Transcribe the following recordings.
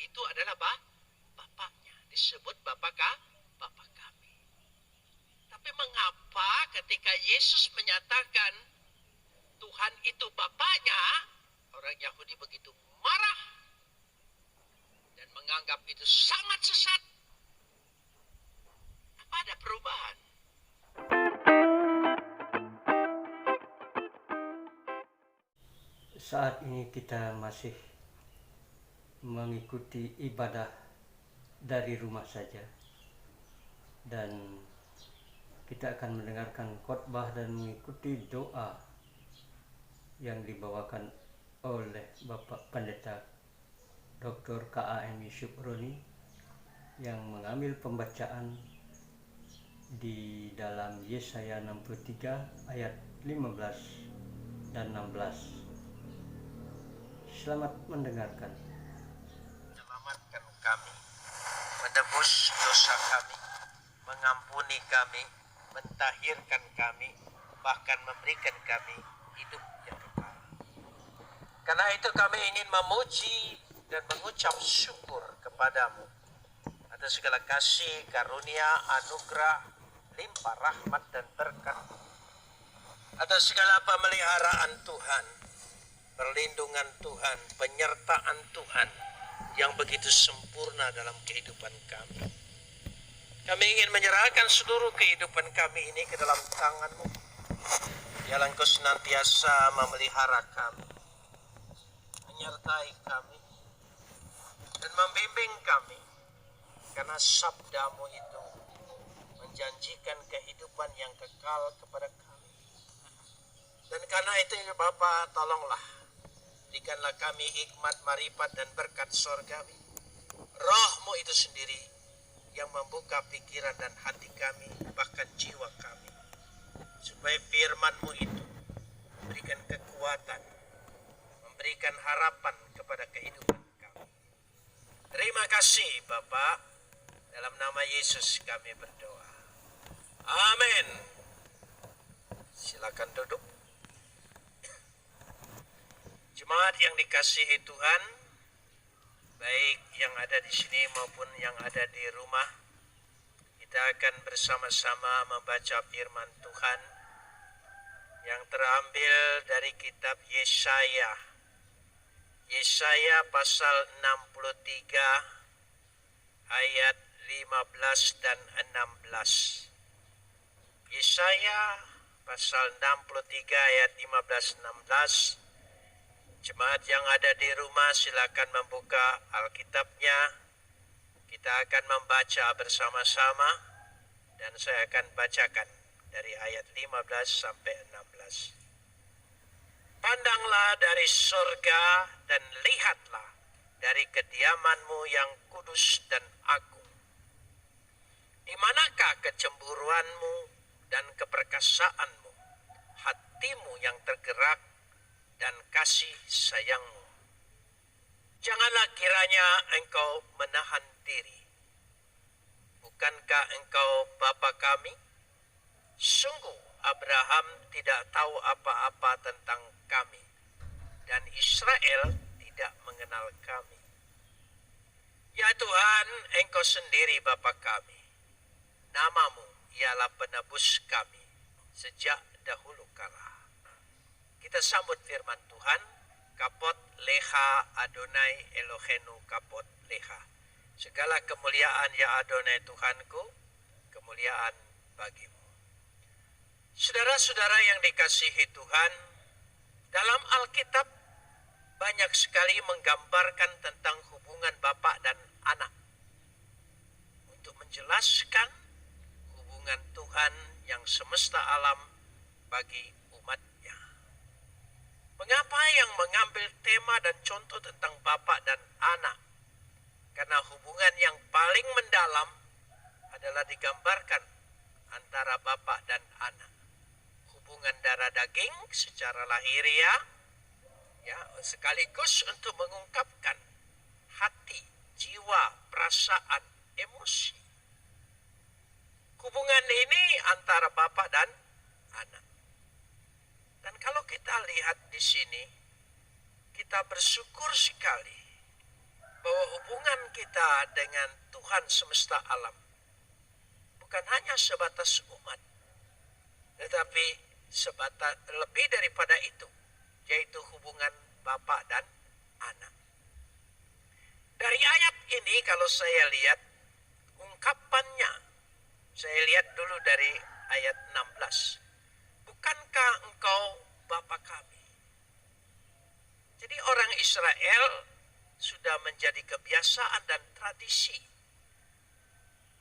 itu adalah Bapaknya. Disebut Bapak kami. Tapi mengapa ketika Yesus menyatakan Tuhan itu Bapaknya, orang Yahudi begitu marah dan menganggap itu sangat sesat? Apa ada perubahan? Saat ini kita masih mengikuti ibadah dari rumah saja, dan kita akan mendengarkan khotbah dan mengikuti doa yang dibawakan oleh Bapak Pendeta Dr. K.A.M. Yusuf Roni yang mengambil pembacaan di dalam Yesaya 63 ayat 15 dan 16. Selamat mendengarkan. Selamatkan kami, menebus dosa kami, mengampuni kami, mentahirkan kami, bahkan memberikan kami hidup yang kekal. Karena itu kami ingin memuji dan mengucap syukur kepadamu atas segala kasih, karunia, anugerah, limpah rahmat dan berkat, atas segala pemeliharaan Tuhan, perlindungan Tuhan, penyertaan Tuhan yang begitu sempurna dalam kehidupan kami. Kami ingin menyerahkan seluruh kehidupan kami ini ke dalam tangan-Mu. Biarlah Engkau senantiasa memelihara kami, menyertai kami, dan membimbing kami. Karena sabda-Mu itu menjanjikan kehidupan yang kekal kepada kami. Dan karena itu Bapa, tolonglah berikanlah kami hikmat, marifat, dan berkat sorgawi. Roh-Mu itu sendiri yang membuka pikiran dan hati kami, bahkan jiwa kami, supaya firman-Mu itu memberikan kekuatan, memberikan harapan kepada kehidupan kami. Terima kasih Bapa, dalam nama Yesus kami berdoa. Amin. Silakan duduk. Jemaat yang dikasihi Tuhan, baik yang ada di sini maupun yang ada di rumah, kita akan bersama-sama membaca firman Tuhan yang terambil dari kitab Yesaya. Yesaya pasal 63 ayat 15 dan 16. Yesaya pasal 63 ayat 15-16. Jemaat yang ada di rumah silakan membuka Alkitabnya. Kita akan membaca bersama-sama dan saya akan bacakan dari ayat 15 sampai 16. Pandanglah dari surga dan lihatlah dari kediaman-Mu yang kudus dan agung. Di manakah kecemburuan-Mu dan keperkasaan-Mu, hatimu yang tergerak dan kasih sayang-Mu? Janganlah kiranya Engkau menahan diri. Bukankah Engkau Bapa kami? Sungguh Abraham tidak tahu apa-apa tentang kami, dan Israel tidak mengenal kami. Ya Tuhan, Engkau sendiri Bapa kami. Nama-Mu ialah penebus kami sejak dahulu kala. Kita sambut firman Tuhan. Kapot leha Adonai Elohenu kapot leha. Segala kemuliaan ya Adonai Tuhanku, kemuliaan bagimu. Saudara-saudara yang dikasihi Tuhan, dalam Alkitab banyak sekali menggambarkan tentang hubungan Bapa dan anak, untuk menjelaskan hubungan Tuhan yang semesta alam bagi umatnya. Mengapa yang mengambil tema dan contoh tentang Bapa dan anak? Karena hubungan yang paling mendalam adalah digambarkan antara Bapa dan anak. Hubungan darah daging secara lahiriah, ya, sekaligus untuk mengungkapkan hati, jiwa, perasaan, emosi. Hubungan ini antara Bapa dan anak. Dan kalau kita lihat di sini, kita bersyukur sekali bahwa hubungan kita dengan Tuhan semesta alam bukan hanya sebatas umat, tetapi sebatas lebih daripada itu, yaitu hubungan Bapa dan Anak. Dari ayat ini kalau saya lihat ungkapannya, saya lihat dulu dari ayat 16. Bukankah engkau Bapa kami? Jadi orang Israel sudah menjadi kebiasaan dan tradisi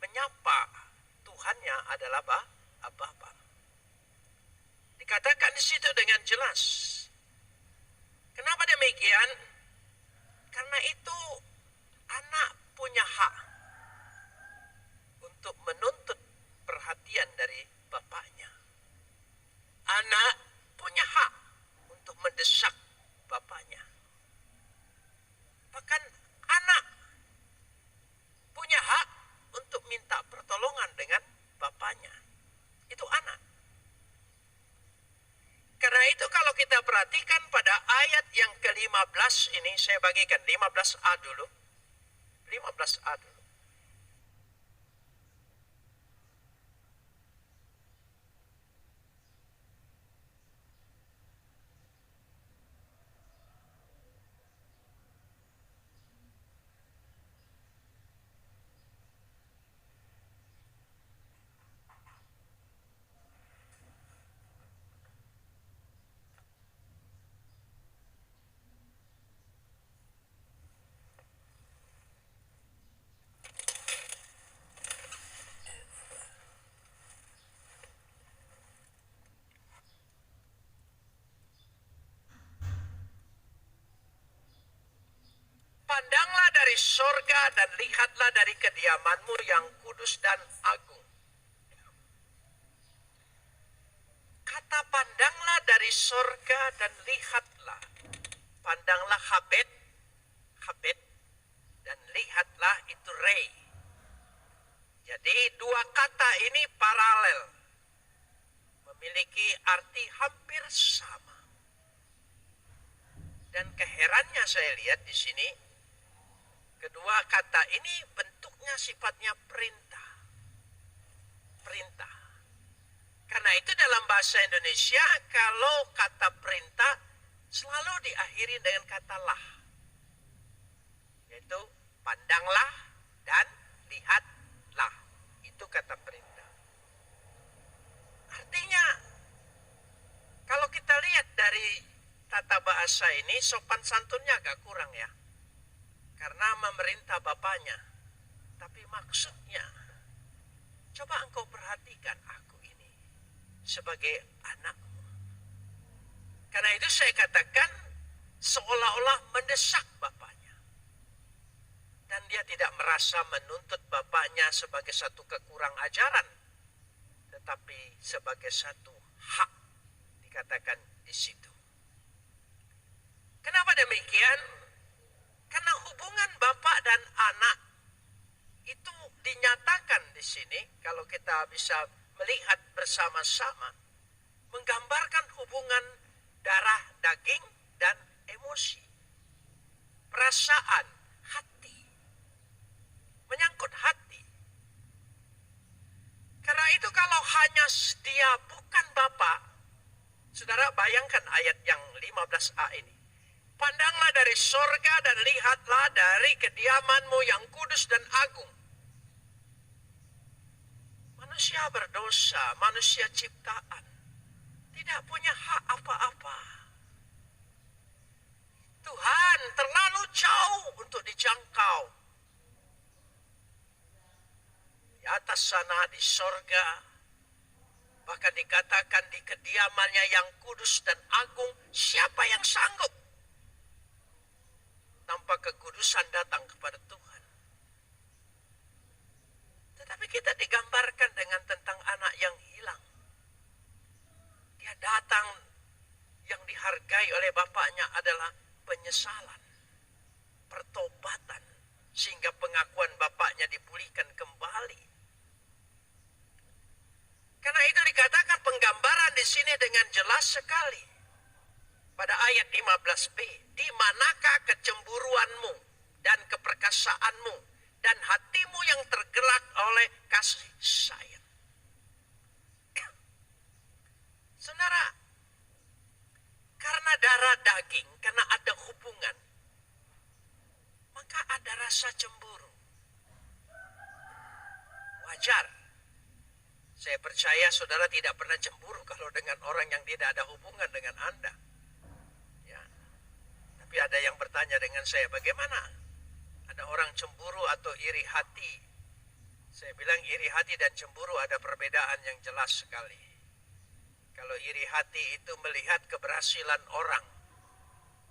menyapa Tuhannya adalah Bapa. Dikatakan di situ dengan jelas. Kenapa demikian? Karena itu anak punya hak untuk menuntut perhatian dari bapaknya. Anak punya hak untuk mendesak bapaknya. Bahkan anak punya hak untuk minta pertolongan dengan bapaknya. Itu anak. Karena itu kalau kita perhatikan pada ayat yang ke-15 ini, saya bagikan 15a dulu. 15a dulu. Pandanglah dari sorga dan lihatlah dari kediamanmu yang kudus dan agung. Kata pandanglah dari sorga dan lihatlah. Pandanglah habet, dan lihatlah itu rei. Jadi dua kata ini paralel, memiliki arti hampir sama. Dan keherannya saya lihat di sini, kedua kata ini bentuknya sifatnya perintah. Karena itu dalam bahasa Indonesia kalau kata perintah selalu diakhiri dengan kata lah. Yaitu pandanglah dan lihatlah. Itu kata perintah. Artinya kalau kita lihat dari tata bahasa ini sopan santunnya agak kurang ya. Karena memerintah bapaknya. Tapi maksudnya, coba engkau perhatikan aku ini sebagai anakmu. Karena itu saya katakan seolah-olah mendesak bapaknya. Dan dia tidak merasa menuntut bapaknya sebagai satu kekurang ajaran. Tetapi sebagai satu hak dikatakan di situ. Kenapa demikian? Karena hubungan bapak dan anak itu dinyatakan di sini, kalau kita bisa melihat bersama-sama, menggambarkan hubungan darah, daging, dan emosi. Perasaan, hati. Menyangkut hati. Karena itu kalau hanya dia bukan bapak, saudara bayangkan ayat yang 15a ini. Pandanglah dari sorga dan lihatlah dari kediamanmu yang kudus dan agung. Manusia berdosa, manusia ciptaan, tidak punya hak apa-apa. Tuhan terlalu jauh untuk dijangkau. Di atas sana di sorga, bahkan dikatakan di kediamannya yang kudus dan agung, siapa yang sanggup tanpa kekudusan datang kepada Tuhan. Tetapi kita digambarkan dengan tentang anak yang hilang. Dia datang, yang dihargai oleh bapaknya adalah penyesalan, pertobatan, sehingga pengakuan bapaknya dipulihkan kembali. Karena itu dikatakan penggambaran di sini dengan jelas sekali. Pada ayat 15b, di manakah kecemburuanmu dan kepercayaan saudara tidak pernah cemburu kalau dengan orang yang tidak ada hubungan dengan Anda. Ya. Tapi ada yang bertanya dengan saya, bagaimana? Ada orang cemburu atau iri hati. Saya bilang iri hati dan cemburu ada perbedaan yang jelas sekali. Kalau iri hati itu melihat keberhasilan orang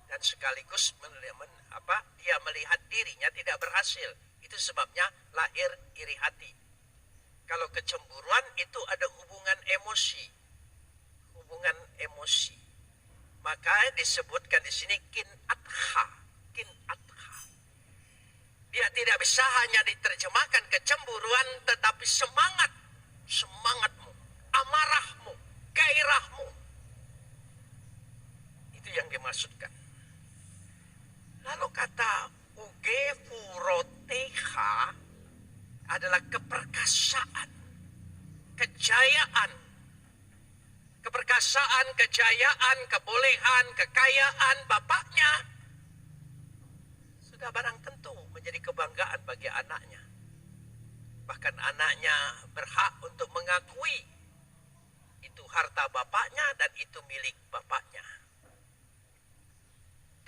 dan sekaligus dia melihat dirinya tidak berhasil. Itu sebabnya lahir iri hati. Kalau kecemburuan itu ada hubungan emosi. Hubungan emosi. Maka disebutkan di sini kin'atha. Kin'atha. Dia tidak bisa hanya diterjemahkan kecemburuan, tetapi semangat. Semangatmu, amarahmu, gairahmu. Itu yang dimaksudkan. Lalu kata ugefuroteha adalah keperkasaan, kejayaan. Keperkasaan, kejayaan, kebolehan, kekayaan bapaknya sudah barang tentu menjadi kebanggaan bagi anaknya. Bahkan anaknya berhak untuk mengakui itu harta bapaknya dan itu milik bapaknya.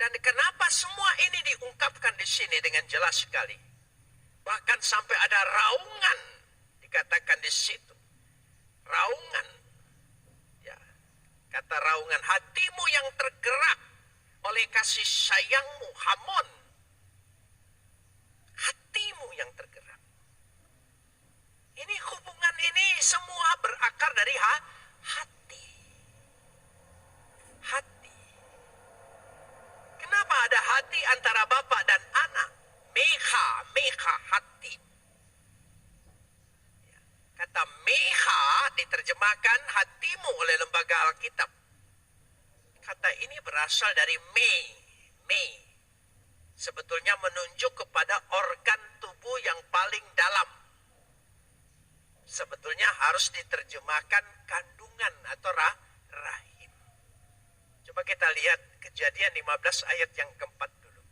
Dan kenapa semua ini diungkapkan di sini dengan jelas sekali? Bahkan sampai ada raungan dikatakan di situ. Raungan. Ya. Kata raungan, hatimu yang tergerak oleh kasih sayangmu, hamon. Hatimu yang tergerak. Ini hubungan ini semua berakar dari hati. Hati. Kenapa ada hati antara bapak dan anak? Meha, hati. Ya. Kata meha diterjemahkan hatimu oleh lembaga Alkitab. Kata ini berasal dari me. Sebetulnya menunjuk kepada organ tubuh yang paling dalam. Sebetulnya harus diterjemahkan kandungan atau rahim. Coba kita lihat Kejadian 15 ayat yang keempat dulu.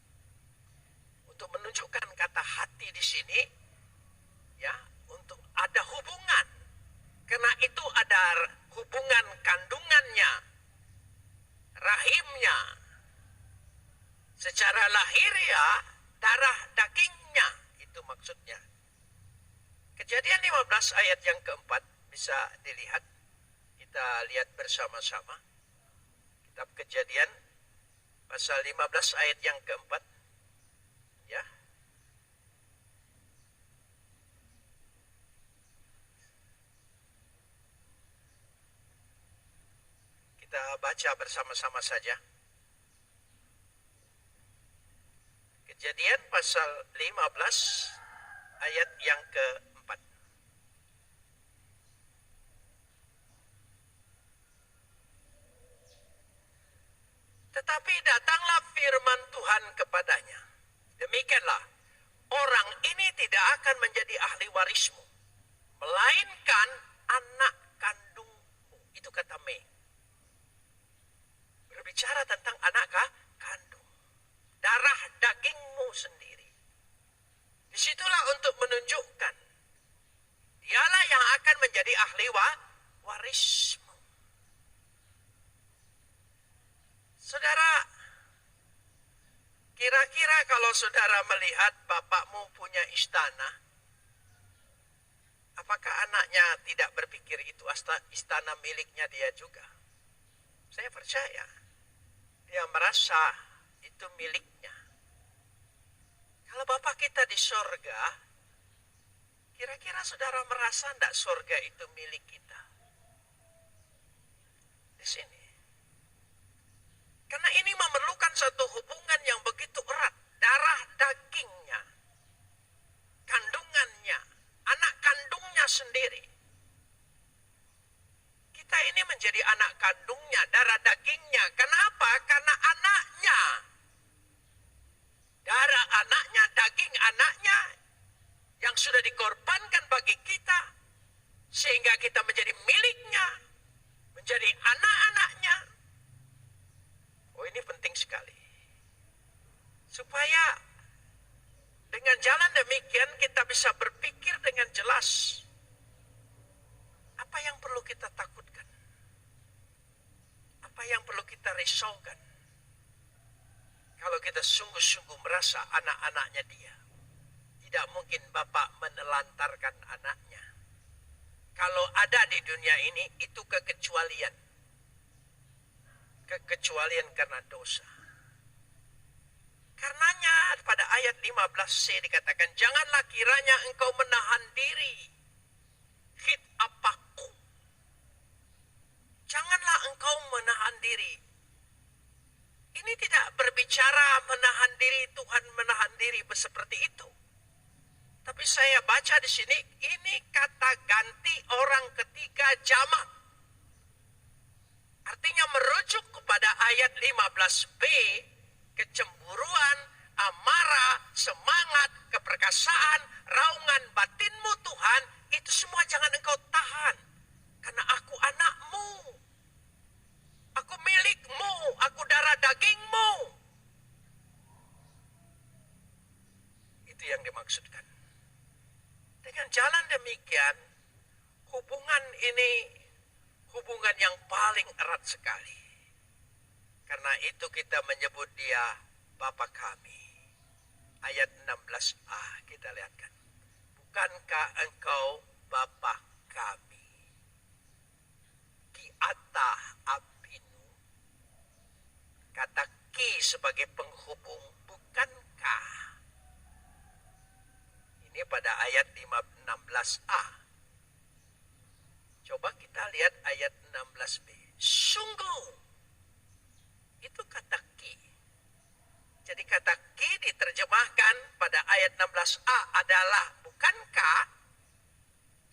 Untuk menunjukkan kata hati di sini, ya, untuk ada hubungan. Karena itu ada hubungan kandungannya, rahimnya. Secara lahiriah, darah dagingnya, itu maksudnya. Kejadian 15 ayat yang keempat bisa dilihat. Kita lihat bersama-sama. Kitab Kejadian pasal 15 ayat yang keempat. Ya. Kita baca bersama-sama saja. Kejadian pasal 15 ayat yang keempat. Tetapi datanglah firman Tuhan kepadanya. Demikianlah, orang ini tidak akan menjadi ahli warismu, melainkan anak kandungmu. Itu kata me. Berbicara tentang anak kandung. Darah dagingmu sendiri. Disitulah untuk menunjukkan dialah yang akan menjadi ahli warismu. Saudara, kira-kira kalau saudara melihat bapakmu punya istana, apakah anaknya tidak berpikir itu istana miliknya dia juga? Saya percaya dia merasa itu miliknya. Kalau Bapak kita di sorga, kira-kira saudara merasa tidak sorga itu milik kita? Di sini. Karena ini memerlukan satu hubungan yang begitu erat. Darah dagingnya, kandungannya, anak kandungnya sendiri. Kita ini menjadi anak kandungnya, darah dagingnya. Kenapa? Karena anaknya. Darah anaknya, daging anaknya yang sudah dikorbankan bagi kita. Sehingga kita menjadi miliknya, menjadi anak-anaknya. Oh, ini penting sekali. Supaya dengan jalan demikian kita bisa berpikir dengan jelas. Apa yang perlu kita kita sungguh-sungguh merasa anak-anaknya dia. Tidak mungkin bapak menelantarkan anaknya. Kalau ada di dunia ini, itu kekecualian. Kekecualian karena dosa. Karenanya pada ayat 15c dikatakan, janganlah kiranya engkau menahan diri. Hit apaku. Janganlah engkau menahan diri. Ini tidak berbicara menahan diri, Tuhan menahan diri seperti itu. Tapi saya baca di sini, ini kata ganti orang ketiga jamak. Artinya merujuk kepada ayat 15b, kecemburuan, amarah, semangat, keperkasaan, raungan batinmu Tuhan, itu semua jangan engkau tahan. Karena aku anakmu. Aku milikmu, aku darah dagingmu. Itu yang dimaksudkan. Dengan jalan demikian, hubungan ini hubungan yang paling erat sekali. Karena itu kita menyebut dia Bapa kami. Ayat 16a kita lihatkan. Bukankah engkau Bapa kami? Ki ata abinu. Kata ki sebagai penghubung, bukankah? Ini pada ayat 16a. Coba kita lihat ayat 16b. Sungguh. Itu kata ki. Jadi kata ki diterjemahkan pada ayat 16a adalah bukankah.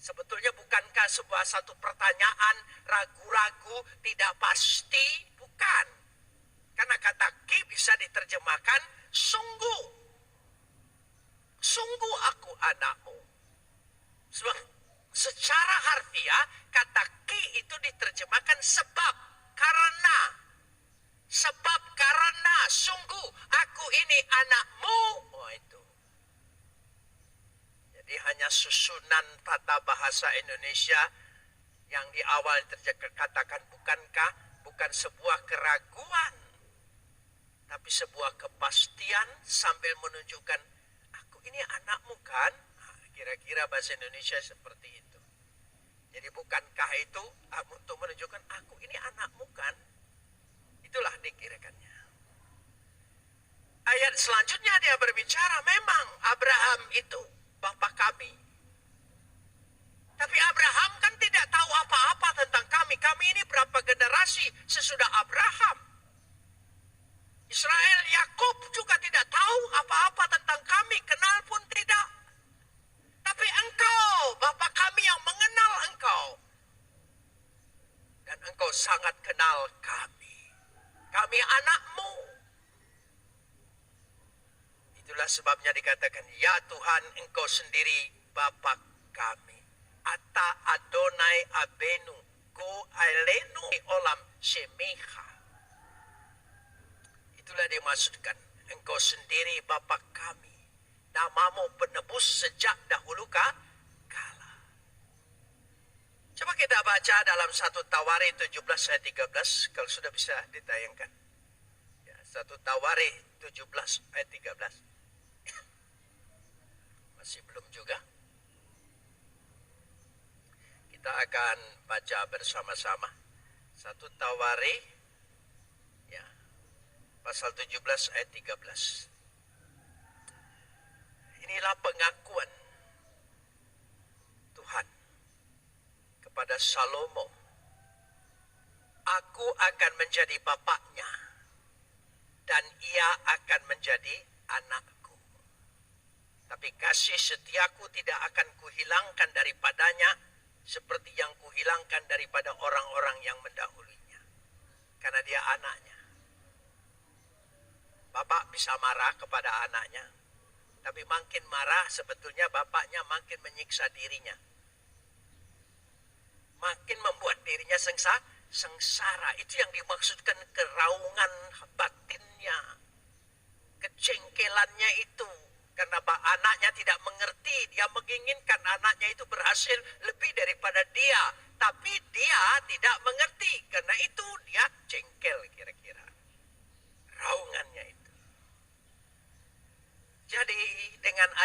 Sebetulnya bukankah sebuah satu pertanyaan, ragu-ragu, tidak pasti? Bukan. Karena kata ki bisa diterjemahkan sungguh. Sungguh aku anakmu. Sebab secara harfiah kata ki itu diterjemahkan sebab, karena. Sebab karena sungguh aku ini anakmu. Oh itu. Jadi hanya susunan tata bahasa Indonesia yang di awal katakan bukankah, bukan sebuah keraguan. Tapi sebuah kepastian sambil menunjukkan aku ini anakmu kan. Kira-kira bahasa Indonesia seperti itu. Jadi bukankah itu untuk menunjukkan aku ini anakmu kan? Itulah dikirakannya. Ayat selanjutnya dia berbicara memang Abraham itu bapa kami. Tapi Abraham kan tidak tahu apa-apa tentang kami. Kami ini berapa generasi sesudah Abraham. Israel, Yakub juga tidak tahu apa-apa tentang kami. Kenal pun tidak. Tapi engkau, Bapa kami yang mengenal engkau. Dan engkau sangat kenal kami. Kami anakmu. Itulah sebabnya dikatakan, ya Tuhan engkau sendiri Bapa kami. Ata Adonai Abenu, Go Ailenu Olam Shemecha. Itulah dimaksudkan, engkau sendiri Bapa kami. Namamu penebus sejak dahulu kala. Coba kita baca dalam 1 Tawarikh 17 ayat 13, kalau sudah bisa ditayangkan. Ya, 1 Tawarikh 17 ayat 13. Masih belum juga. Kita akan baca bersama-sama. 1 Tawarikh ya, pasal 17 ayat 13. Inilah pengakuan Tuhan kepada Salomo. Aku akan menjadi bapaknya dan ia akan menjadi anakku. Tapi kasih setiaku tidak akan kuhilangkan daripadanya seperti yang kuhilangkan daripada orang-orang yang mendahulunya. Karena dia anaknya. Bapak bisa marah kepada anaknya. Tapi makin marah sebetulnya bapaknya makin menyiksa dirinya. Makin membuat dirinya sengsara. Itu yang dimaksudkan keraungan batinnya. Kejengkelannya itu. Karena anaknya tidak mengerti. Dia menginginkan anaknya itu berhasil lebih daripada dia. Tapi dia tidak mengerti. Karena itu dia jengkel kira-kira. Raungannya itu.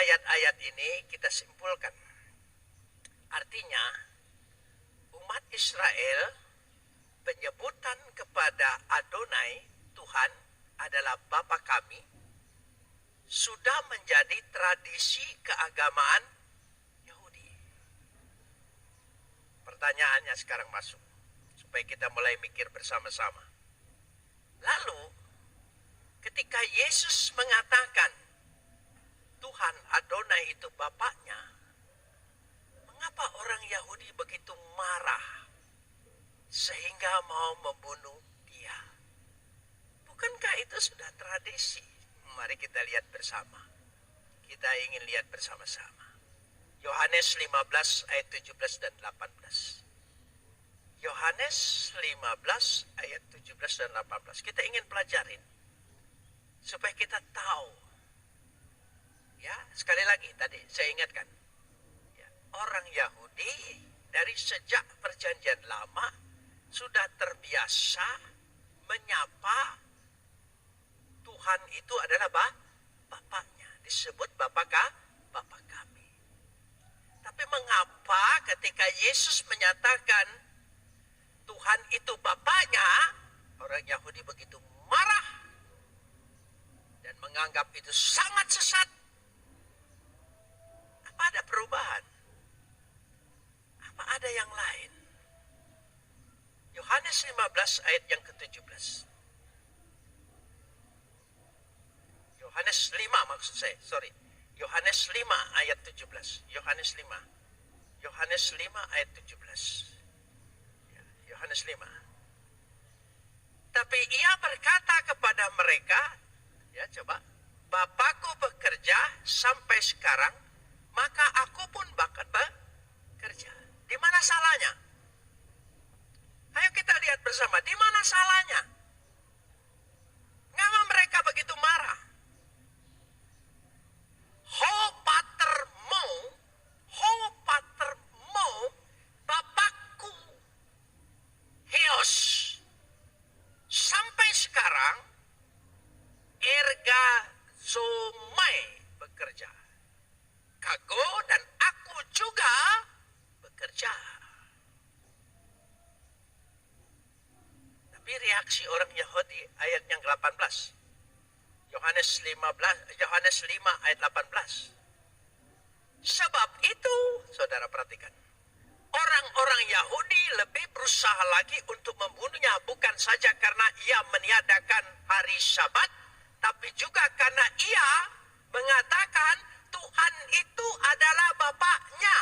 ayat-ayat ini kita simpulkan. Artinya, umat Israel penyebutan kepada Adonai, Tuhan adalah Bapa kami, sudah menjadi tradisi keagamaan Yahudi. Pertanyaannya sekarang masuk, supaya kita mulai mikir bersama-sama. Lalu, ketika Yesus mengatakan Tuhan Adonai itu Bapaknya, mengapa orang Yahudi begitu marah sehingga mau membunuh dia? Bukankah itu sudah tradisi? Mari kita lihat bersama. Kita ingin lihat bersama-sama. Yohanes 15 ayat 17 dan 18. Yohanes 15 ayat 17 dan 18. Kita ingin pelajarin supaya kita tahu. Ya, sekali lagi tadi saya ingatkan. Ya, orang Yahudi dari sejak perjanjian lama sudah terbiasa menyapa Tuhan itu adalah Bapaknya. Disebut Bapa kami. Tapi mengapa ketika Yesus menyatakan Tuhan itu Bapaknya, orang Yahudi begitu marah dan menganggap itu sangat sesat? Apa ada perubahan? Apa ada yang lain? Yohanes 15 ayat yang ke-17. Yohanes 5 maksud saya, sorry. Yohanes 5 ayat 17. Yohanes 5. Yohanes 5 ayat 17. Ya, Yohanes 5. Tapi ia berkata kepada mereka, ya coba, Bapakku bekerja sampai sekarang, maka aku pun bakal bekerja. Di mana salahnya? Ayo kita lihat bersama, di mana salahnya? Ngapa mereka begitu marah? Ho pater mo, Bapakku, Heos. Sampai sekarang, erga zomai bekerja. Kago dan aku juga bekerja. Tapi reaksi orang Yahudi ayat yang 18. Yohanes 5 ayat 18. Sebab itu, saudara perhatikan, orang-orang Yahudi lebih berusaha lagi untuk membunuhnya, bukan saja karena ia meniadakan hari Sabat, tapi juga karena ia mengatakan Tuhan itu adalah Bapaknya.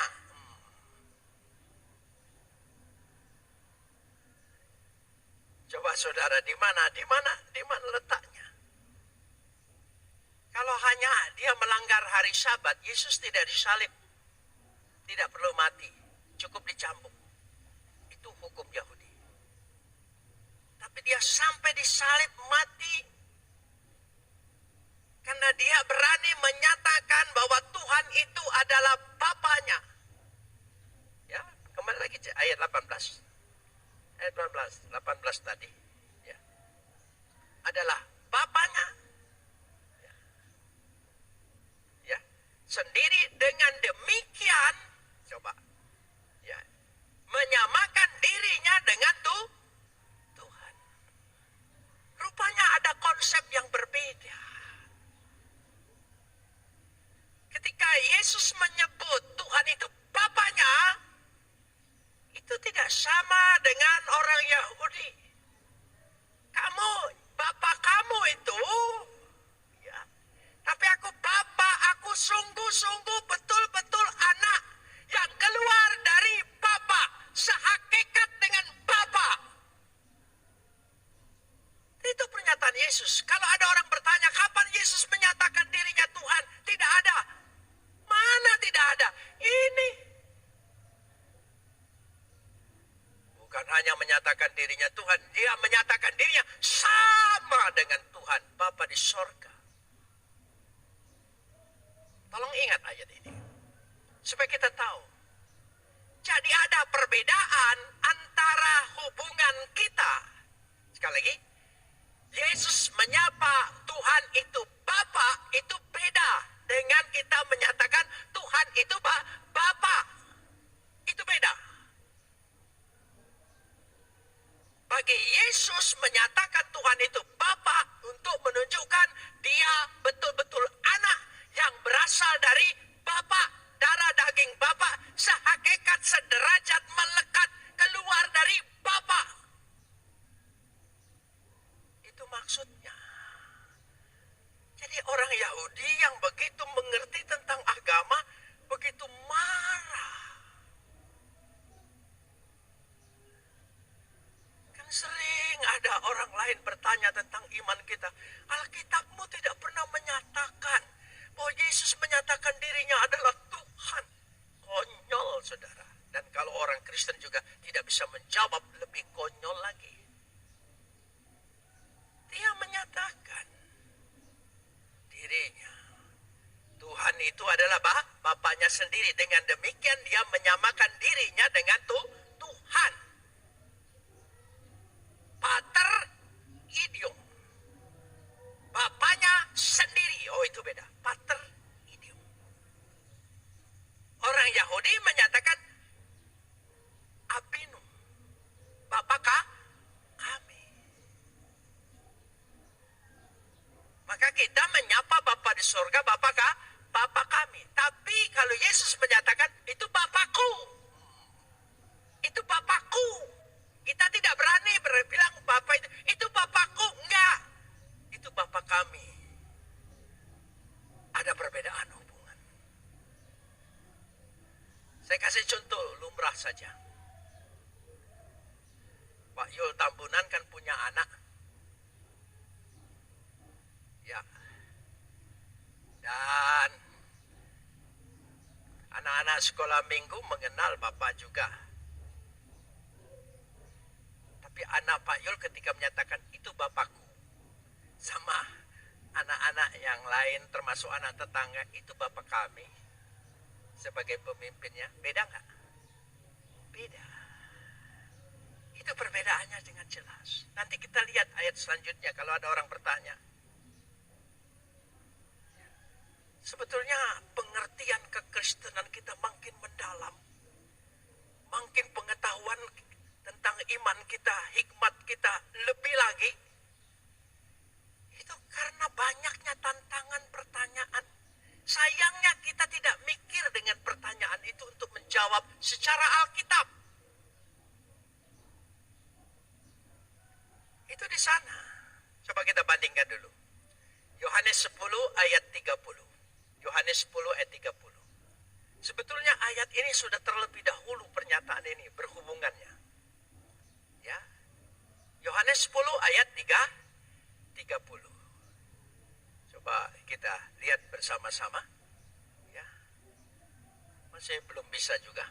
Coba saudara, di mana letaknya? Kalau hanya dia melanggar hari Sabat, Yesus tidak disalib. Tidak perlu mati, cukup dicambuk. Itu hukum Yahudi. Tapi dia sampai disalib mati karena dia berani menyatakan bahwa Tuhan itu adalah Bapaknya. Ya, kembali lagi ayat 18. Ayat 18 tadi. Ya. Adalah Bapaknya. Sendiri dengan demikian, coba, ya, menyamakan dirinya dengan Tuhan. Rupanya ada konsep yang berbeda. Ketika Yesus menyebut Tuhan itu Bapaknya, itu tidak sama dengan orang Yahudi. Bapak kamu itu, ya, tapi aku Bapa, aku sungguh-sungguh adalah Bapaknya sendiri. Dengan demikian dia menyamakan dirinya dengan Tuhan. Pater idiom. Bapaknya sendiri. Oh, itu beda. Pater idiom. Orang Yahudi menyatakan Abinu. Bapakah kami. Maka kita menyapa Bapa di surga, Bapakah? Bapa kami. Tapi kalau Yesus menyatakan itu Bapakku. Itu Bapakku. Kita tidak berani bilang Bapa itu Bapakku. Enggak. Itu Bapa kami. Ada perbedaan hubungan. Saya kasih contoh lumrah saja. Pak Yul Tambunan kan punya anak. Ya. Dan anak-anak sekolah minggu mengenal Bapak juga. Tapi anak Pak Yul ketika menyatakan itu Bapakku, sama anak-anak yang lain termasuk anak tetangga, itu Bapak kami sebagai pemimpinnya, beda nggak? Beda. Itu perbedaannya dengan jelas. Nanti kita lihat ayat selanjutnya kalau ada orang bertanya. Sebetulnya pengertian kekristenan kita makin mendalam. Makin pengetahuan tentang iman kita, hikmat kita lebih lagi. Itu karena banyaknya tantangan pertanyaan. Sayangnya kita tidak mikir dengan pertanyaan itu untuk menjawab secara Alkitab. Itu di sana. Coba kita bandingkan dulu. Yohanes 10 ayat 30. Yohanes 10 ayat 30. Sebetulnya ayat ini sudah terlebih dahulu pernyataan ini berhubungannya. Ya. Yohanes 10 ayat 30. Coba kita lihat bersama-sama. Ya. Masih belum bisa juga.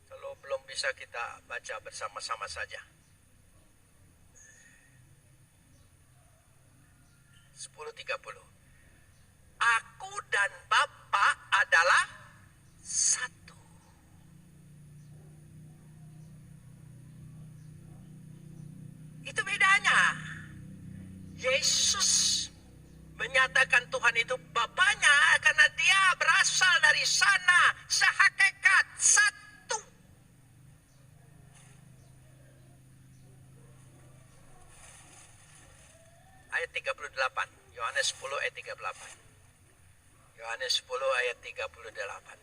Kalau belum bisa kita baca bersama-sama saja. 10:30. Aku dan Bapa adalah satu. Itu bedanya. Yesus menyatakan Tuhan itu Bapanya karena dia berasal dari sana, sehakikat satu. Ayat 38. Yohanes 10 ayat 38. Yohanes 10 ayat 38.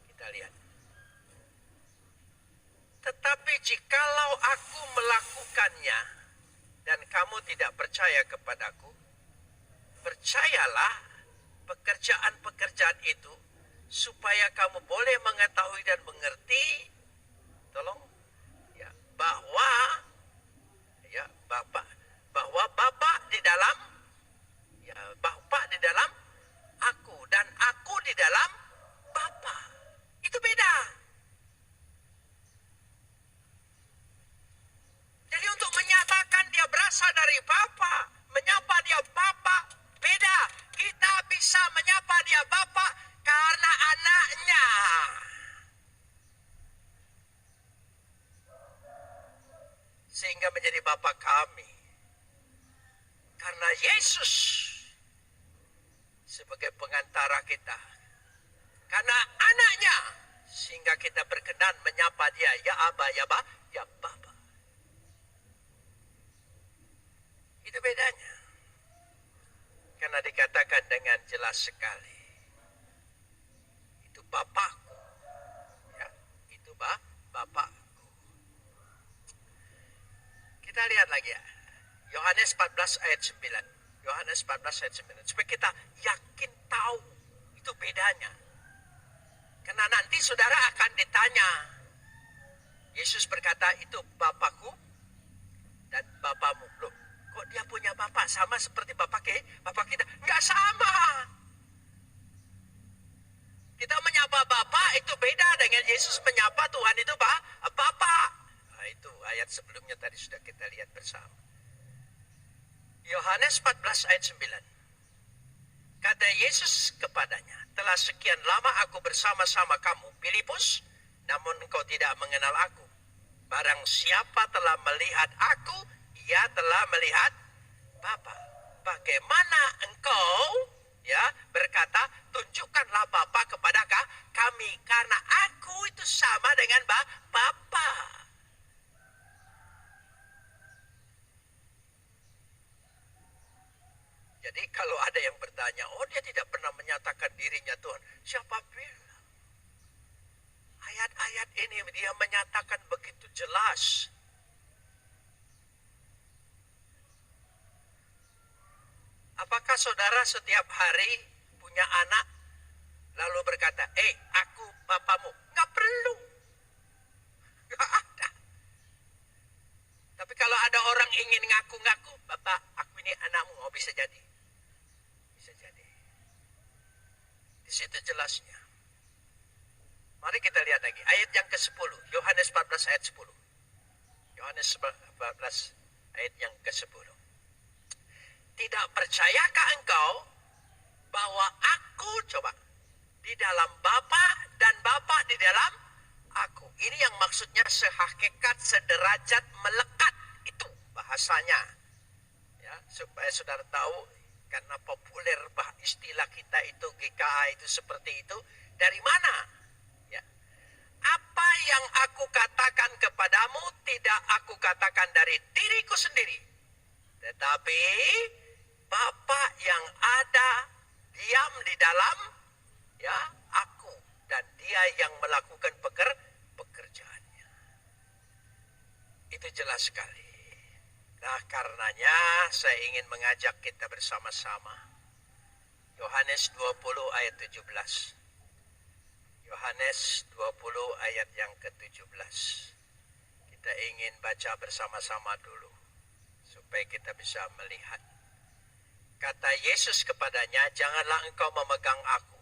Kita lihat. Tetapi jikalau aku melakukannya dan kamu tidak percaya kepadaku, percayalah pekerjaan-pekerjaan itu supaya kamu boleh mengetahui dan mengerti, tolong, ya, bahwa Bapa di dalam, ya, Bapa di dalam aku dan aku di dalam Bapa. Itu beda. Jadi untuk menyatakan dia berasal dari Bapa, menyapa dia Bapa, beda. Kita bisa menyapa dia Bapa karena anaknya. Sehingga menjadi Bapa kami. Karena Yesus sebagai pengantara kita. Karena anaknya. Sehingga kita berkenan menyapa dia. Ya Aba, ya Bapa. Itu bedanya. Karena dikatakan dengan jelas sekali. Itu Bapakku. Ya, itu Bapakku. Kita lihat lagi ya. Yohanes 14 ayat 9. Yohanes 14 ayat 9. Supaya kita yakin tahu itu bedanya. Karena nanti saudara akan ditanya. Yesus berkata itu Bapakku dan Bapamu. Loh, kok dia punya Bapak sama seperti Bapak kita? Enggak sama. Kita menyapa Bapak itu beda dengan Yesus menyapa Tuhan itu Bapak. Nah, itu ayat sebelumnya tadi sudah kita lihat bersama. Yohanes 14 ayat 9. Kata Yesus kepadanya, telah sekian lama aku bersama-sama kamu, Filipus, namun engkau tidak mengenal aku. Barang siapa telah melihat aku, ia telah melihat Bapa. Bagaimana engkau berkata, tunjukkanlah Bapa kepada kami, karena aku itu sama dengan Bapa. Jadi kalau ada yang bertanya, oh dia tidak pernah menyatakan dirinya Tuhan. Siapa bilang? Ayat-ayat ini dia menyatakan begitu jelas. Apakah saudara setiap hari punya anak lalu berkata, aku bapamu? Nggak perlu. Nggak ada. Tapi kalau ada orang ingin ngaku-ngaku, Bapak, aku ini anakmu, oh bisa jadi. Bisa jadi. Di situ jelasnya. Mari kita lihat lagi. Ayat yang ke-10. Yohanes 14 ayat 10. Yohanes 14 ayat yang ke-10. Tidak percayakah engkau bahwa aku, coba, di dalam Bapa dan Bapa di dalam aku. Ini yang maksudnya sehakikat, sederajat, melekat. Itu bahasanya. Ya, supaya saudara tahu, karena populer istilah kita itu GKA itu seperti itu. Dari mana? Ya. Apa yang aku katakan kepadamu tidak aku katakan dari diriku sendiri. Tetapi Bapa yang ada diam di dalam aku, dan dia yang melakukan pekerjaannya. Itu jelas sekali. Nah, karenanya saya ingin mengajak kita bersama-sama. Yohanes 20 ayat 17. Yohanes 20 ayat yang ke-17. Kita ingin baca bersama-sama dulu supaya kita bisa melihat. Kata Yesus kepadanya, janganlah engkau memegang aku,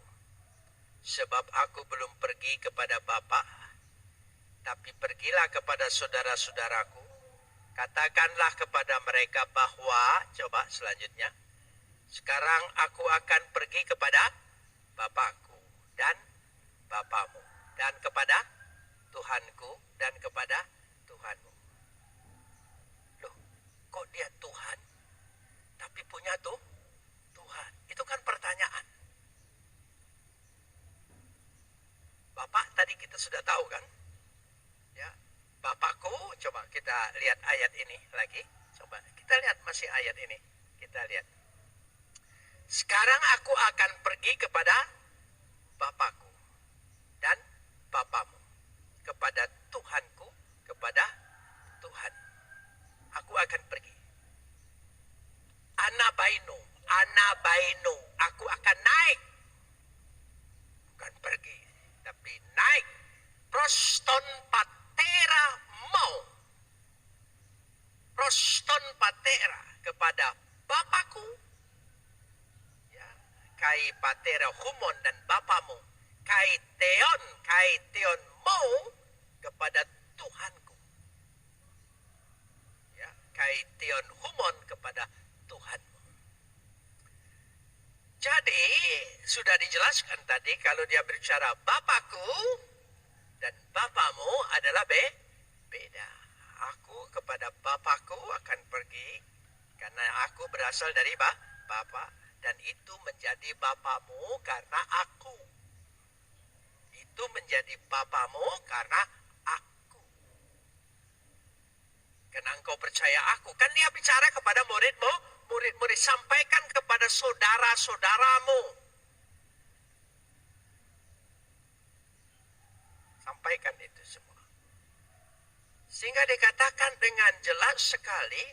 sebab aku belum pergi kepada Bapa, tapi pergilah kepada saudara-saudaraku. Katakanlah kepada mereka bahwa, coba selanjutnya, sekarang aku akan pergi kepada Bapakku dan Bapamu, dan kepada Tuhanku dan kepada Tuhanmu. Loh, kok dia Tuhan, tapi punya Tuhan? Itu kan pertanyaan. Bapak tadi kita sudah tahu kan? Ya, Bapakku, coba kita lihat ayat ini lagi. Coba kita lihat masih ayat ini. Kita lihat. Sekarang aku akan pergi kepada Bapakku dan Bapamu, kepada Tuhanku, kepada Tuhan. Aku akan pergi. Anabainu, aku akan naik. Bukan pergi, tapi naik. Proston patera mau. Proston patera kepada Bapakku. Ya, kai patera humon dan Bapamu. Kai teon mau kepada Tuhanku. Ya, kai teon humon kepada Tuhanmu. Jadi sudah dijelaskan tadi kalau dia berbicara Bapakku dan Bapamu adalah beda. Aku kepada Bapakku akan pergi karena aku berasal dari Bapa, dan itu menjadi Bapamu karena aku. Itu menjadi Bapamu karena aku. Karena engkau percaya aku. Kan dia bicara kepada murid-murid, sampaikan kepada saudara-saudaramu. Sampaikan itu semua. Sehingga dikatakan dengan jelas sekali,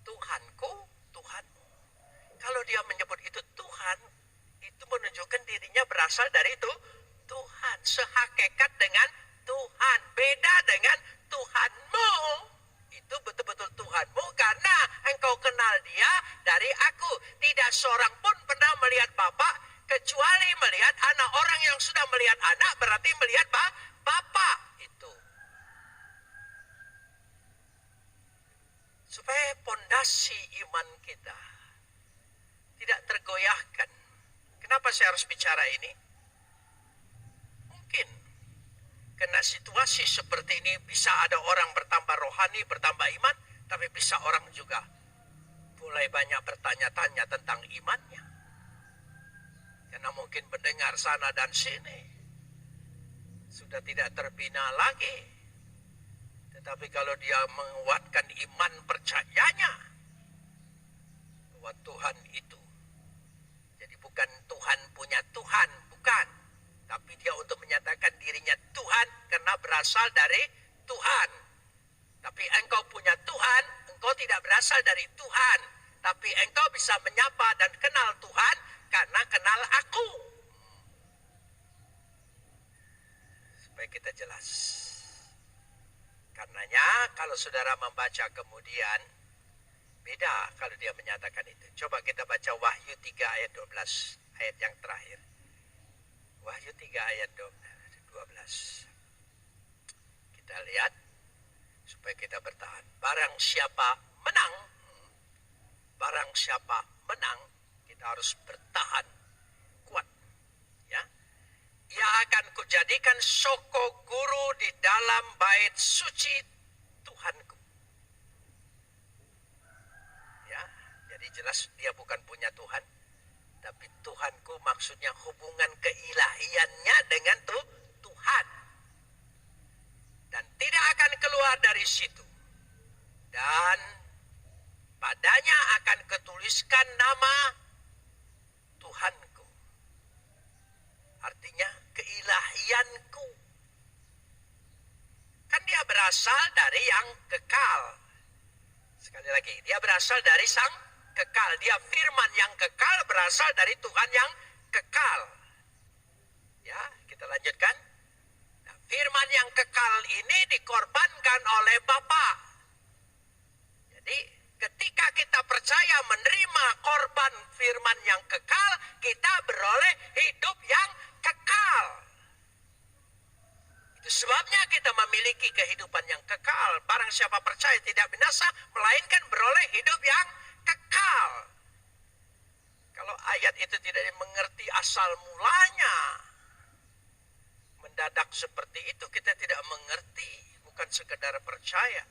Tuhanku, Tuhanmu. Kalau dia menyebut itu Tuhan, itu menunjukkan dirinya berasal dari itu Tuhan. Sehakikat dengan Tuhan. Beda dengan Tuhanmu. Itu betul-betul Tuhanmu karena engkau kenal dia dari aku. Tidak seorang pun pernah melihat Bapa kecuali melihat anak. Orang yang sudah melihat anak berarti melihat Bapa. Itu. Supaya pondasi iman kita tidak tergoyahkan saya harus bicara ini? Mungkin karena situasi seperti ini bisa ada orang bertambah rohani, bertambah iman, tapi bisa orang juga mulai banyak bertanya-tanya tentang imannya. Karena mungkin mendengar sana dan sini sudah tidak terbina lagi. Tetapi kalau dia menguatkan iman percayanya bahwa Tuhan itu, jadi bukan Tuhan punya Tuhan, bukan. Tapi dia untuk menyatakan dirinya Tuhan karena berasal dari Tuhan. Tapi engkau punya Tuhan, engkau tidak berasal dari Tuhan. Tapi engkau bisa menyapa dan kenal Tuhan karena kenal aku. Supaya kita jelas. Karenanya kalau saudara membaca kemudian, beda kalau dia menyatakan itu. Coba kita baca Wahyu 3 ayat 12, ayat yang terakhir. Wahyu 3 ayat 12. Kita lihat supaya kita bertahan. Barang siapa menang, kita harus bertahan kuat. Ya. Ia akan kujadikan soko guru di dalam bait suci Tuhanku. Ya, jadi jelas dia bukan punya Tuhan. Tapi Tuhanku maksudnya hubungan keilahiannya dengan Tuhan. Dan tidak akan keluar dari situ. Dan padanya akan ketuliskan nama Tuhanku. Artinya keilahianku. Kan dia berasal dari yang kekal. Sekali lagi, dia berasal dari sang kekal. Dia firman yang kekal berasal dari Tuhan yang kekal. Ya, kita lanjutkan. Nah, firman yang kekal ini dikorbankan oleh Bapa. Jadi, ketika kita percaya menerima korban firman yang kekal, kita beroleh hidup yang kekal. Itu sebabnya kita memiliki kehidupan yang kekal. Barang siapa percaya tidak binasa, melainkan beroleh hidup yang kekal. Kalau ayat itu tidak dimengerti asal mulanya, mendadak seperti itu kita tidak mengerti, bukan sekedar percaya.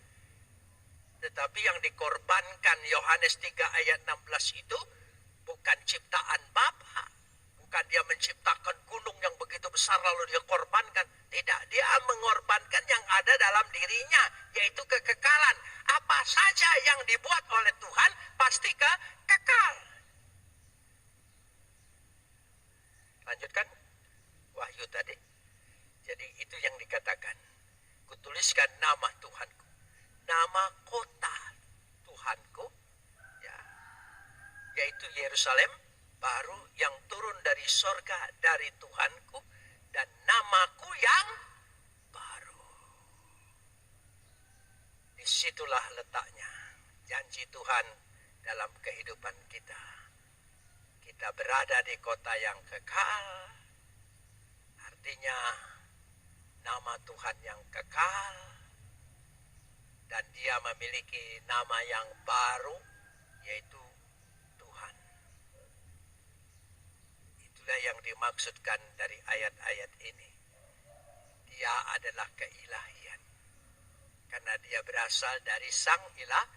Tetapi yang dikorbankan Yohanes 3 ayat 16 itu bukan ciptaan Bapa. Bukan dia menciptakan gunung yang begitu besar lalu dia korbankan. Tidak, dia mengorbankan yang ada dalam dirinya, yaitu kekekalan. Apa saja yang dibuat oleh Tuhan pasti kekal. Lanjutkan Wahyu tadi. Jadi itu yang dikatakan. Kutuliskan nama Tuhanku. Nama kota Tuhanku. Ya, yaitu Yerusalem baru yang turun dari sorga dari Tuhanku. Dan namaku yang baru. Disitulah letaknya janji Tuhan dalam kehidupan kita. Kita berada di kota yang kekal. Artinya nama Tuhan yang kekal. Dan dia memiliki nama yang baru, yaitu Tuhan. Itulah yang dimaksudkan dari ayat-ayat ini. Dia adalah keilahian. Karena dia berasal dari sang ilahi.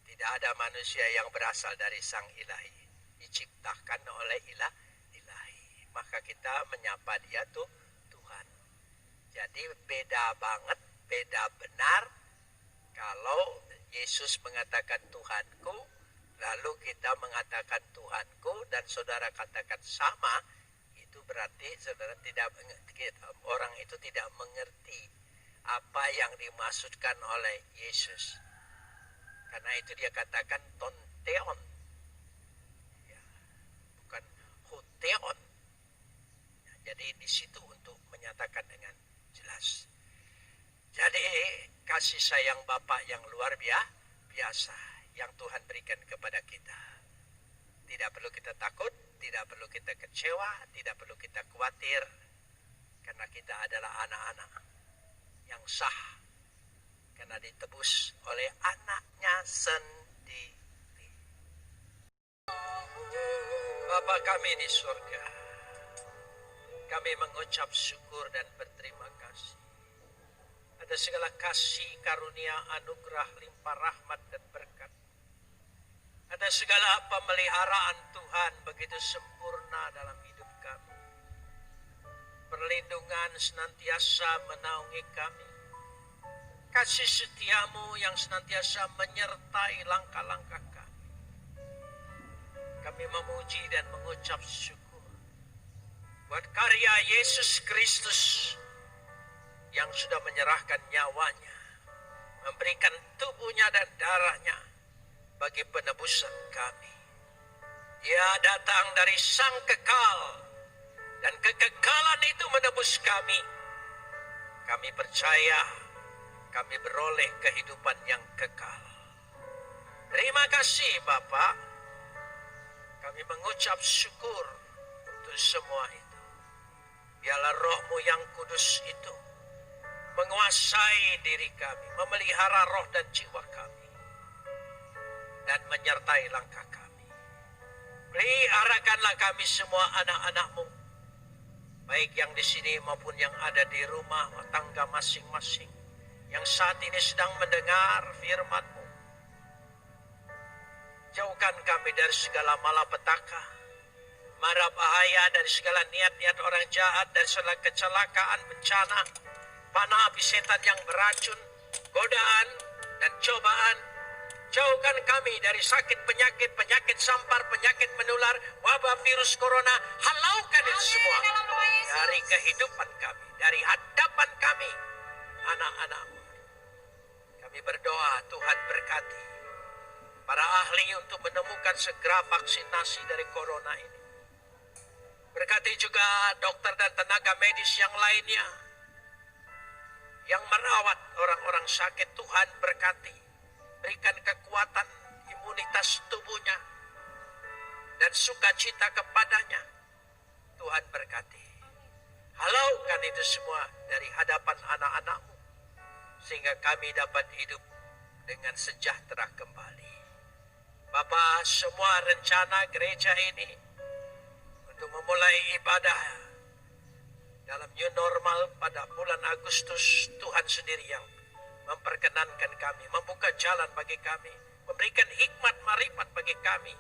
Tidak ada manusia yang berasal dari sang ilahi. Diciptakan oleh ilahi. Maka kita menyapa dia tuh Tuhan. Jadi beda banget, beda benar kalau Yesus mengatakan Tuhanku, lalu kita mengatakan Tuhanku dan saudara katakan sama, itu berarti saudara orang itu tidak mengerti apa yang dimaksudkan oleh Yesus. Karena itu dia katakan tonteon, ya, bukan hoteon. Jadi di situ untuk menyatakan dengan jelas. Jadi kasih sayang Bapa yang luar biasa yang Tuhan berikan kepada kita. Tidak perlu kita takut, tidak perlu kita kecewa, tidak perlu kita khawatir. Karena kita adalah anak-anak yang sah. Karena ditebus oleh anaknya sendiri. Bapa Bapa kami di surga, kami mengucap syukur dan berterima kasih. Ada segala kasih, karunia, anugerah, limpah rahmat dan berkat. Ada segala pemeliharaan Tuhan begitu sempurna dalam hidup kami. Perlindungan senantiasa menaungi kami. Kasih setiamu yang senantiasa menyertai langkah-langkah kami. Kami memuji dan mengucap syukur buat karya Yesus Kristus yang sudah menyerahkan nyawanya, memberikan tubuhnya dan darahnya bagi penebusan kami. Dia datang dari Sang Kekal, dan kekekalan itu menebus kami. Kami percaya kami beroleh kehidupan yang kekal. Terima kasih Bapa. Kami mengucap syukur untuk semua itu. Biarlah Roh-Mu yang kudus itu menguasai diri kami, memelihara roh dan jiwa kami, dan menyertai langkah kami. Peliharakanlah kami semua anak-anak-Mu, baik yang di sini maupun yang ada di rumah tangga masing-masing, yang saat ini sedang mendengar firman-Mu. Jauhkan kami dari segala malapetaka, mara bahaya, dari segala niat-niat orang jahat, dari segala kecelakaan, bencana, panah api setan yang beracun, godaan dan cobaan. Jauhkan kami dari sakit, penyakit sampar, penyakit menular, wabah virus corona. Halaukan itu semua dari kehidupan kami, dari hadapan kami, anak-anak-Mu. Kami berdoa Tuhan berkati para ahli untuk menemukan segera vaksinasi dari corona ini. Berkati juga dokter dan tenaga medis yang lainnya yang merawat orang-orang sakit. Tuhan berkati, berikan kekuatan imunitas tubuhnya dan sukacita kepadanya. Tuhan berkati. Halaukan itu semua dari hadapan anak-anak-Mu, sehingga kami dapat hidup dengan sejahtera kembali. Bapa, semua rencana gereja ini untuk memulai ibadah dalam new normal pada bulan Agustus, Tuhan sendiri yang memperkenankan kami, membuka jalan bagi kami, memberikan hikmat marifat bagi kami,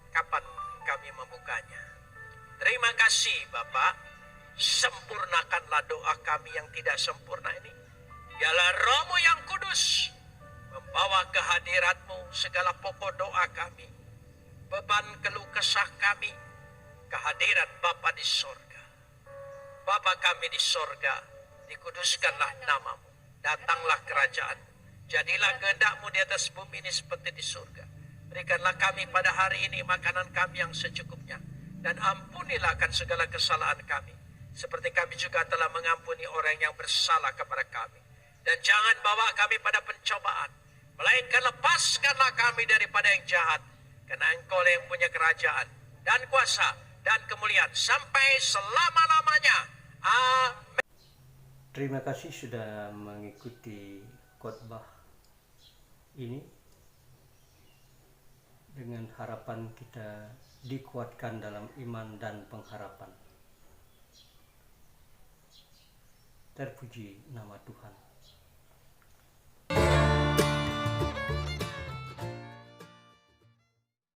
kapan kami membukanya. Terima kasih Bapa, sempurnakanlah doa kami yang tidak sempurna ini. Biarlah Roh-Mu yang kudus membawa kehadirat-Mu segala pokok doa kami, beban keluh kesah kami, kehadiran Bapa di sorga. Bapa kami di sorga, dikuduskanlah nama-Mu, datanglah kerajaan, jadilah kehendak-Mu di atas bumi ini seperti di surga. Berikanlah kami pada hari ini makanan kami yang secukupnya, dan ampunilah akan segala kesalahan kami, seperti kami juga telah mengampuni orang yang bersalah kepada kami. Dan jangan bawa kami pada pencobaan, melainkan lepaskanlah kami daripada yang jahat, karena Engkau yang punya kerajaan dan kuasa dan kemuliaan sampai selama-lamanya. Amin. Terima kasih sudah mengikuti khotbah ini. Dengan harapan kita dikuatkan dalam iman dan pengharapan. Terpuji nama Tuhan.